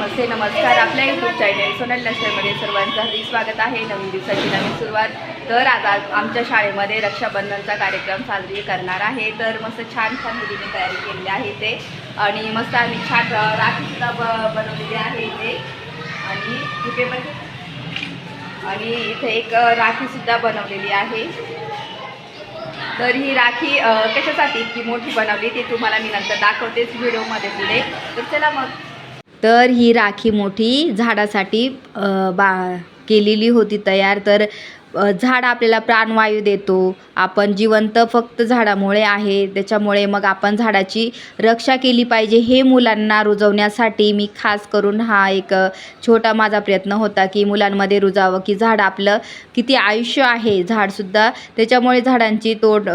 नमस्ते नमस्कार. आपल्या YouTube channel Sonal नशरमध्ये सर्वांचं हार्दिक स्वागत आहे. नवीन दिवसाची नवीन सुरुवात. तर आता आमच्या शाळेमध्ये रक्षाबंधनचा कार्यक्रम साजरी करणार आहे. तर मस्त छान मुलीने तयारी केलेली आहे ते, आणि मस्त आम्ही छान राखीसुद्धा बनवलेली आहे इथे. आणि इथे आणि इथे एक राखीसुद्धा बनवलेली आहे. तर ही राखी कशासाठी इतकी मोठी बनवली ती तुम्हाला मी नंतर दाखवतेच व्हिडिओमध्ये पुढे. तर चला मग. तर ही राखी मोठी झाडासाठी केलेली होती तयार. तर झाड आपल्याला प्राणवायू देतो. आपण जिवंत फक्त झाडामुळे आहे. त्याच्यामुळे मग आपण झाडाची रक्षा केली पाहिजे. हे मुलांना रुजवण्यासाठी मी खास करून हा एक छोटा माझा प्रयत्न होता की मुलांमध्ये रुजावं की झाड आपलं किती आयुष्य आहे. झाडसुद्धा त्याच्यामुळे झाडांची तोड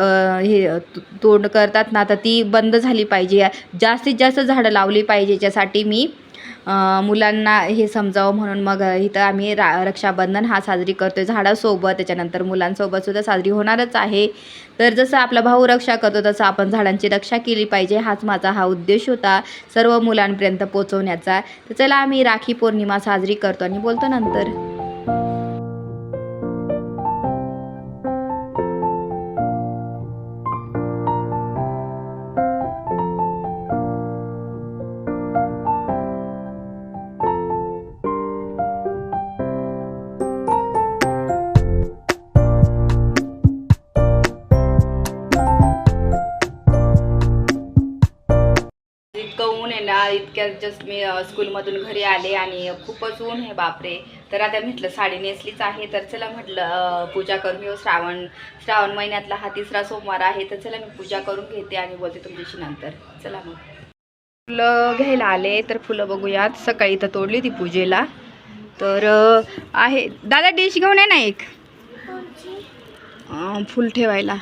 करतात ना, तर ती बंद झाली पाहिजे. जास्तीत जास्त झाडं लावली पाहिजे. याच्यासाठी मी मुलांना हे समजावं म्हणून मग इथं आम्ही रक्षाबंधन हा साजरी करतोय झाडासोबत. त्याच्यानंतर मुलांसोबत सुद्धा साजरी होणारच आहे. तर जसं आपला भाऊ रक्षा करतो तसं आपण झाडांची रक्षा केली पाहिजे. हाच माझा हा उद्देश होता सर्व मुलांपर्यंत पोहोचवण्याचा. तर चला आम्ही राखी पौर्णिमा साजरी करतो आणि बोलतो नंतर. इतकं ऊन आहे ना, इतक्यात जस्ट मी स्कूलमधून घरी आले आणि खूपच ऊन आहे बापरे. तर आता म्हटलं साडी नेसलीच आहे, तर चला म्हटलं पूजा करून घेऊ. श्रावण महिन्यातला हा 3रा सोमवार आहे. तर चला मी पूजा करून घेते आणि बोलते तुमच्याशी नंतर. चला मग. फुलं घ्यायला आले, तर फुलं बघूयात. सकाळी तर तोडली ती पूजेला. तर आहे दादा डिश घेऊन आहे ना एक फुल ठेवायला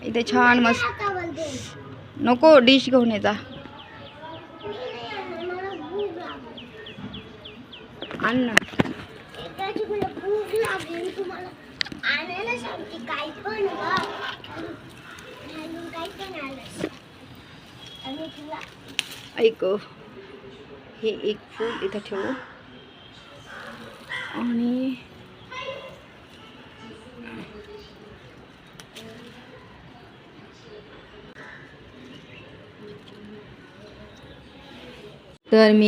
इथे छान मस्त. नको डिश घेऊन येजा. अन्न ऐक, हे एक फूल इथं ठेवू आणि तर मी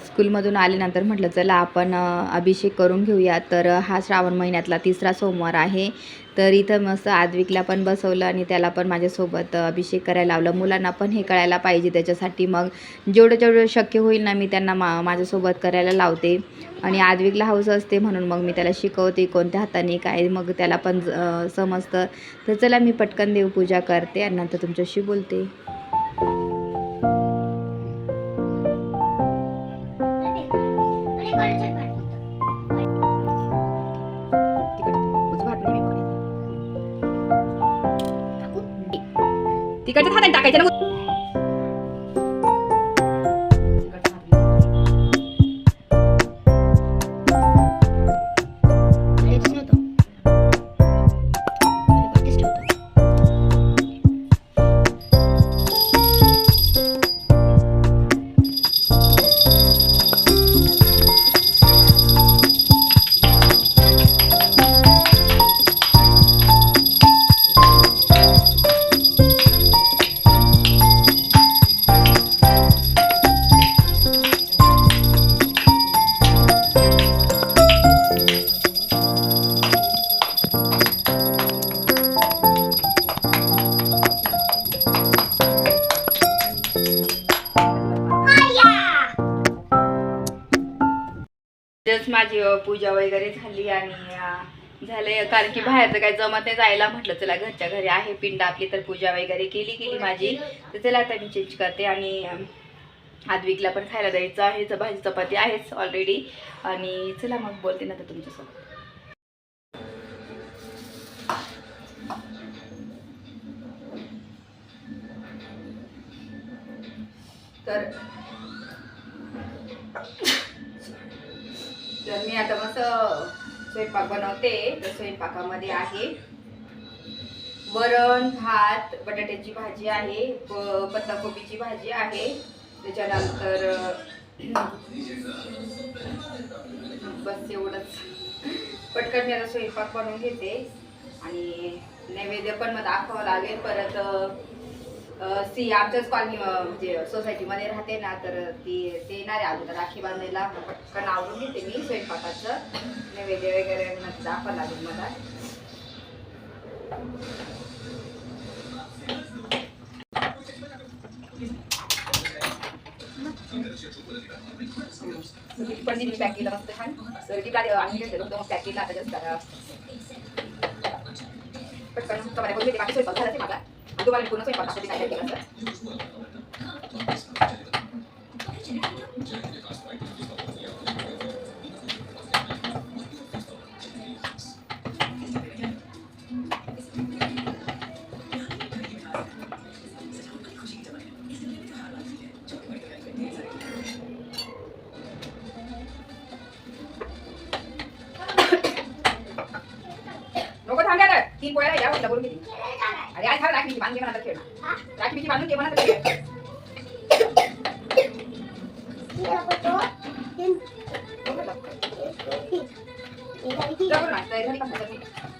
स्कूलमधून आल्यानंतर म्हटलं चला आपण अभिषेक करून घेऊया. तर हा श्रावण महिन्यातला 3रा सोमवार आहे. तर इथं मस्त आद्विकला पण बसवलं आणि त्याला पण माझ्यासोबत अभिषेक करायला लावलं. मुलांना पण हे कळायला पाहिजे. त्याच्यासाठी मग जेवढं शक्य होईल ना मी त्यांना माझ्यासोबत करायला लावते. आणि आद्विकला हौस असते म्हणून मग मी त्याला शिकवते कोणत्या हाताने काय, मग त्याला पण समजतं. तर चला मी पटकन देवपूजा करते आणि नंतर तुमच्याशी बोलते. तिकडच्या हाताने टाकायचं ना. माझी पूजा वगैरे झाली आणि झाले, कारण की बाहेरचं काही जमत नाही जायला. म्हटलं चला घरच्या घरी आहे पिंड आपली, तर पूजा वगैरे केली माझी. तर चला आता मी चेंज करते आणि आद्विकला पण खायला द्यायचं आहे. भाजी चपाती आहेच ऑलरेडी. आणि चला मग बोलते ना तर तुमच्यासोबत. तर मी आता मस्त स्वयंपाक बनवते. तर स्वयंपाकामध्ये आहे वरण भात, बटाट्याची भाजी आहे, पत्ताकोबीची भाजी आहे, त्याच्यानंतर बस एवढंच. पटकन मी आता स्वयंपाक बनवून घेते आणि नैवेद्य पण मग दाखवावं लागेल. परत आमच्याच कॉलनी म्हणजे सोसायटीमध्ये राहते ना, तर ते येणार आहे अगोदर राखी बांधायला. पटकन आवडून घेते मी स्वयंपाकाचं. नैवेद्य वगैरे दाखवावं लागेल मला. पनीर पॅक केलं मस्त छान. तर ती आम्ही घेतलेलं होतं, मग पॅक केलं. आता जास्त पटकन तुम्हाला बोलते बाकी स्वयंपाक झाला ते माझा. आणि तुम्हाला पूर्ण स्वयंपाक असं काय केलं असं. नको थांब्या रे, 3 पोळ्या राहिल्या म्हटलं बोलून घेते. अरे आई खा राखीची बांधली म्हणा तर खेळ. राखीची बांधून घे म्हणा तर खेळ.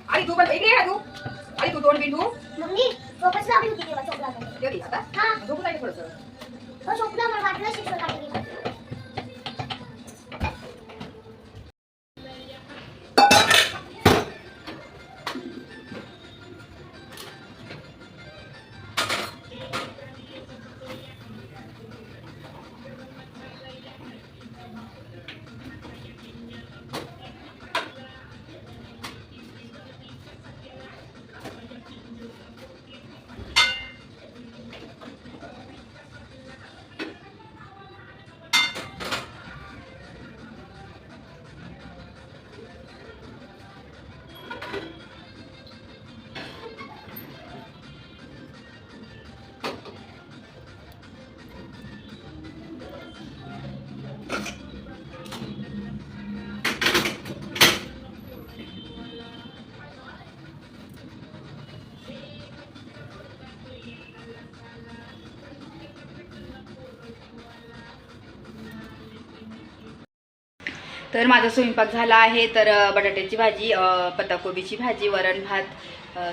अरे तू पण इकडे आहे तू. अरे तू तोंड बिंदू मम्मी वापस लावली होती तेव्हा चोपला होता. जेवली आता. हां झोपून जाईल थोडंसं. तो चोपला मला वाटलं शिक्षण काढली. तर माझा स्वयंपाक झाला आहे. तर बटाट्याची भाजी, पत्ताकोबीची भाजी, वरण भात,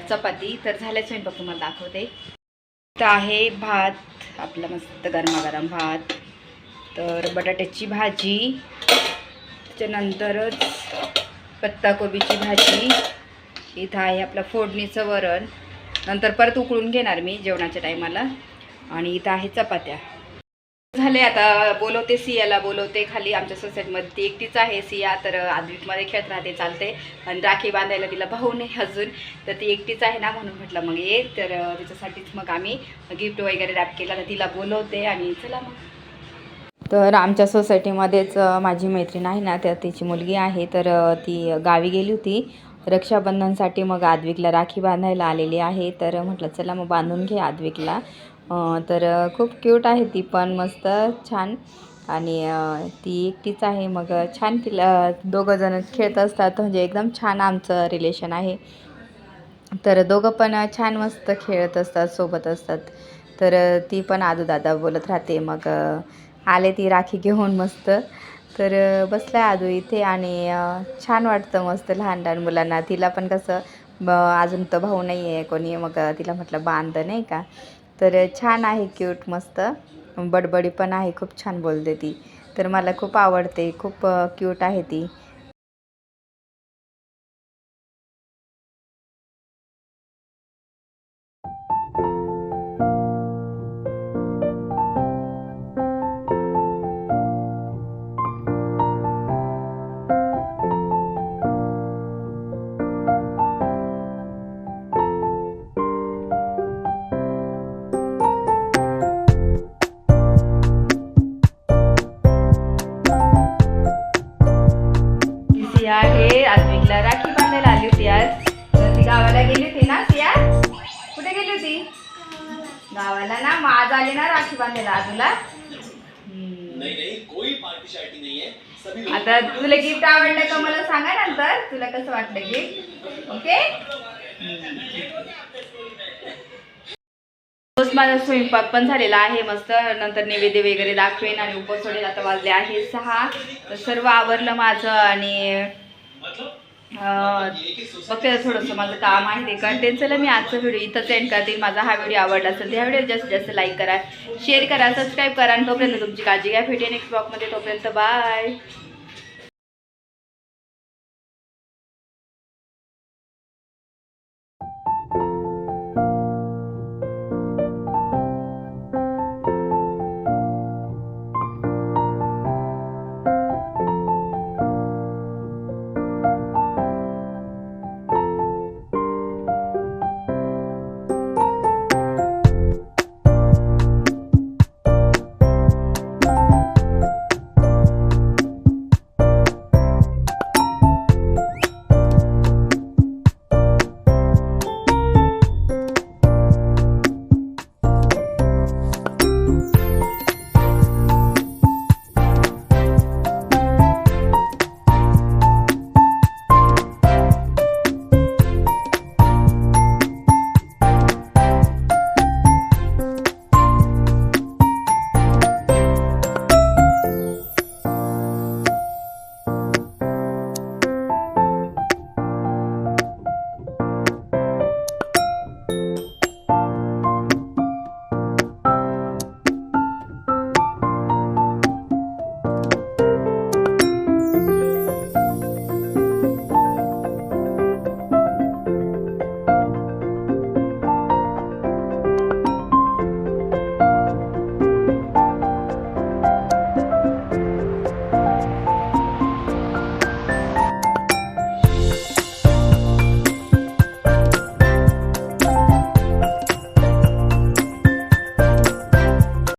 चपाती. तर झालं स्वयंपाक तुम्हाला दाखवते. तर आहे भात आपला मस्त गरमागरम भात. तर बटाट्याची भाजी, त्याच्यानंतरच पत्ताकोबीची भाजी. इथं आहे आपलं फोडणीचं वरण. नंतर परत उकळून घेणार मी जेवणाच्या टायमाला. आणि इथं आहे चपात्या. झाले. आता बोलवते सियाला, बोलवते खाली. आमच्या सोसायटीमध्ये ती एकटीच आहे सिया. तर आद्विकमध्ये खेळत राहते, चालते. आणि राखी बांधायला तिला भाऊ नाही अजून, तर ती एकटीच आहे ना, म्हणून म्हटलं मग ये. तर त्याच्यासाठीच मग आम्ही गिफ्ट वगैरे रॅप केला. तर तिला बोलवते आणि चला मग. तर आमच्या सोसायटीमध्येच माझी मैत्रीण आहे ना, तर तिची मुलगी आहे. तर ती गावी गेली होती रक्षाबंधनसाठी. मग आद्विकला राखी बांधायला आलेली आहे. तर म्हटलं चला मग बांधून घे आद्विकला. तर खूप क्यूट आहे ती पण, मस्त छान. आणि ती एकटीच आहे. मग छान तिला दोघंजण खेळत असतात, म्हणजे एकदम छान आमचं रिलेशन आहे. तर दोघं पण छान मस्त खेळत असतात, सोबत असतात. तर ती पण आदू दादा बोलत राहते. मग आले ती राखी घेऊन मस्त. तर बसलाय आदू इथे आणि छान वाटतं मस्त लहान लहान मुलांना. तिला पण कसं अजून तर भाऊ नाही आहे कोणी, मग तिला म्हटलं बांध नाही का. तर छान आहे, क्यूट मस्त. बडबडी पण आहे, खूप छान बोलते ती. तर मला खूप आवडते, खूप क्यूट आहे ती. सिया आहे, आद्विकला राखी बांधायला आली होती आज. तर ती गावाला गेली होती ना सिया. कुठे गेली होती? गावाला ना. मग आज आली ना राखी बांधायला आजूला. आता तुला गिफ्ट आवडलं का मला सांगा नंतर, तुला कसं वाटलं गिफ्ट. ओके. तोच माझा स्वयंपाक पण झालेला आहे मस्त. नंतर नैवेद्य वगैरे दाखवेन आणि उपवास सोडेल. आता वाजले आहे 6. तर सर्व आवरलं माझं आणि बघते थोडंसं माझं काम आहे ते करते. चला मी आजचा व्हिडिओ इथंच एंड करते. माझा हा व्हिडिओ आवडला असेल तर ह्या व्हिडिओ जास्तीत जास्त लाईक करा, शेअर करा, सबस्क्राईब करा आणि तोपर्यंत तुमची काळजी घ्या. भेटेन नेक्स्ट ब्लॉगमध्ये. तोपर्यंत बाय.